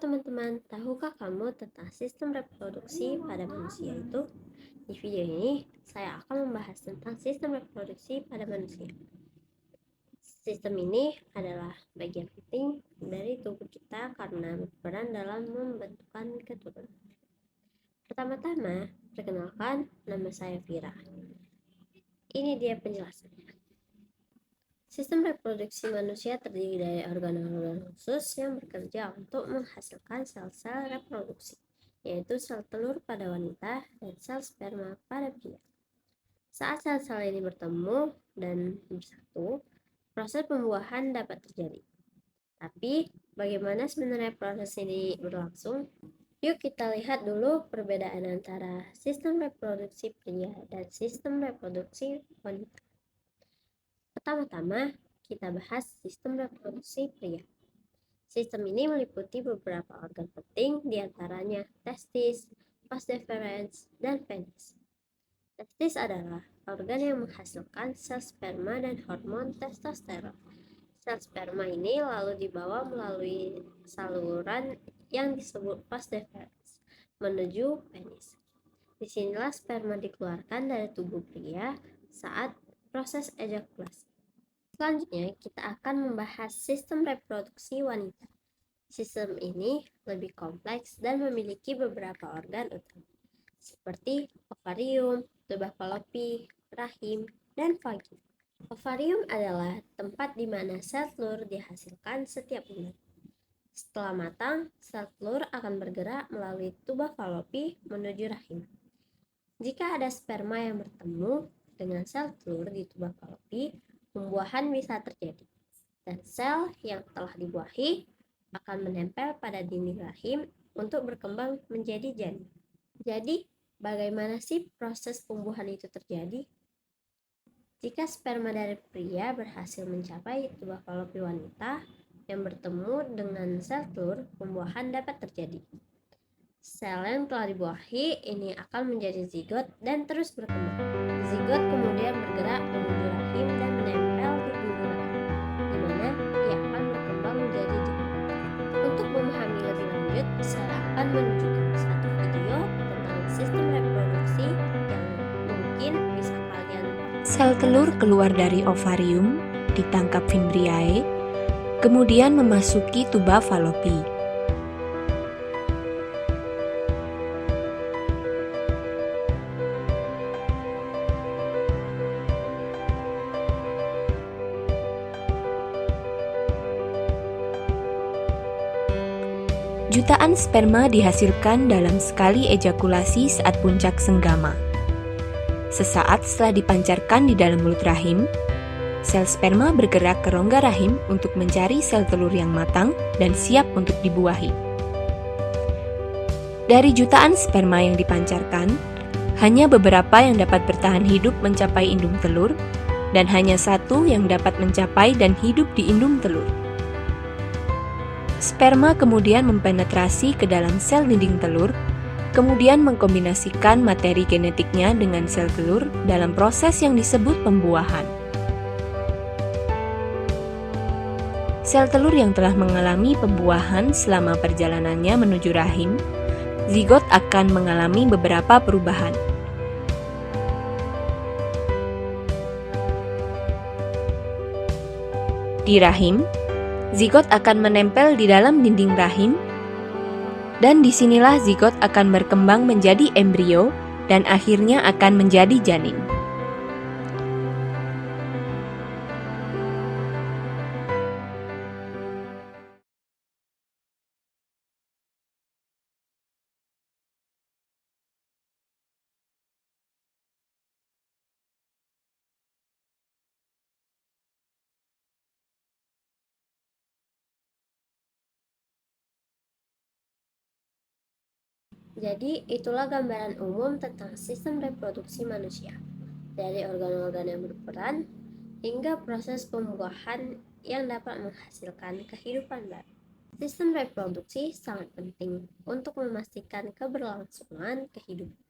teman-teman, tahukah kamu tentang sistem reproduksi pada manusia itu? Di video ini, saya akan membahas tentang sistem reproduksi pada manusia. Sistem ini adalah bagian penting dari tubuh kita karena berperan dalam membentukkan keturunan. Pertama-tama, perkenalkan, nama saya Vira. Ini dia penjelasannya. Sistem reproduksi manusia terdiri dari organ-organ khusus yang bekerja untuk menghasilkan sel-sel reproduksi, yaitu sel telur pada wanita dan sel sperma pada pria. Saat sel-sel ini bertemu dan bersatu, proses pembuahan dapat terjadi. Tapi, bagaimana sebenarnya proses ini berlangsung? Yuk kita lihat dulu perbedaan antara sistem reproduksi pria dan sistem reproduksi wanita. Pertama-tama, kita bahas sistem reproduksi pria. Sistem ini meliputi beberapa organ penting, diantaranya testis, vas deferens, dan penis. Testis adalah organ yang menghasilkan sel sperma dan hormon testosteron. Sel sperma ini lalu dibawa melalui saluran yang disebut vas deferens menuju penis. Disinilah sperma dikeluarkan dari tubuh pria saat proses ejakulasi. Selanjutnya, kita akan membahas sistem reproduksi wanita. Sistem ini lebih kompleks dan memiliki beberapa organ utama, seperti ovarium, tuba falopi, rahim, dan vagina. Ovarium adalah tempat di mana sel telur dihasilkan setiap bulan. Setelah matang, sel telur akan bergerak melalui tuba falopi menuju rahim. Jika ada sperma yang bertemu dengan sel telur di tuba falopi, pembuahan bisa terjadi, dan sel yang telah dibuahi akan menempel pada dinding rahim untuk berkembang menjadi janin. Jadi, bagaimana sih proses pembuahan itu terjadi? Jika sperma dari pria berhasil mencapai tuba falopi wanita yang bertemu dengan sel telur, pembuahan dapat terjadi. Sel yang telah dibuahi ini akan menjadi zigot dan terus berkembang. Zigot kemudian bergerak menuju rahim dan menempel di dinding rahim, di mana ia akan berkembang menjadi janin. Untuk memahami lebih lanjut, saya akan menunjukkan satu video tentang sistem reproduksi yang mungkin bisa kalian pakai. Sel telur keluar dari ovarium, ditangkap Fimbriae, kemudian memasuki tuba falopi. Jutaan sperma dihasilkan dalam sekali ejakulasi saat puncak senggama. Sesaat setelah dipancarkan di dalam mulut rahim, sel sperma bergerak ke rongga rahim untuk mencari sel telur yang matang dan siap untuk dibuahi. Dari jutaan sperma yang dipancarkan, hanya beberapa yang dapat bertahan hidup mencapai indung telur, dan hanya satu yang dapat mencapai dan hidup di indung telur. Sperma kemudian mempenetrasi ke dalam sel dinding telur, kemudian mengkombinasikan materi genetiknya dengan sel telur dalam proses yang disebut pembuahan. Sel telur yang telah mengalami pembuahan selama perjalanannya menuju rahim, zigot akan mengalami beberapa perubahan. Di rahim, zigot akan menempel di dalam dinding rahim, dan disinilah zigot akan berkembang menjadi embrio dan akhirnya akan menjadi janin. Jadi, itulah gambaran umum tentang sistem reproduksi manusia, dari organ-organ yang berperan hingga proses pembuahan yang dapat menghasilkan kehidupan baru. Sistem reproduksi sangat penting untuk memastikan keberlangsungan kehidupan.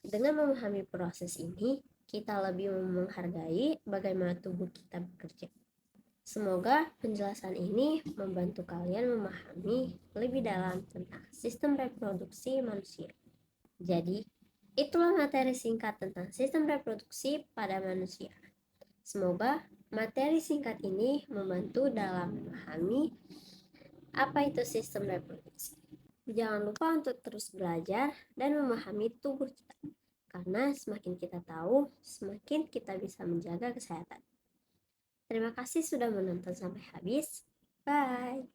Dengan memahami proses ini, kita lebih menghargai bagaimana tubuh kita bekerja. Semoga penjelasan ini membantu kalian memahami lebih dalam tentang sistem reproduksi manusia. Jadi, itulah materi singkat tentang sistem reproduksi pada manusia. Semoga materi singkat ini membantu dalam memahami apa itu sistem reproduksi. Jangan lupa untuk terus belajar dan memahami tubuh kita. Karena semakin kita tahu, semakin kita bisa menjaga kesehatan. Terima kasih sudah menonton sampai habis. Bye.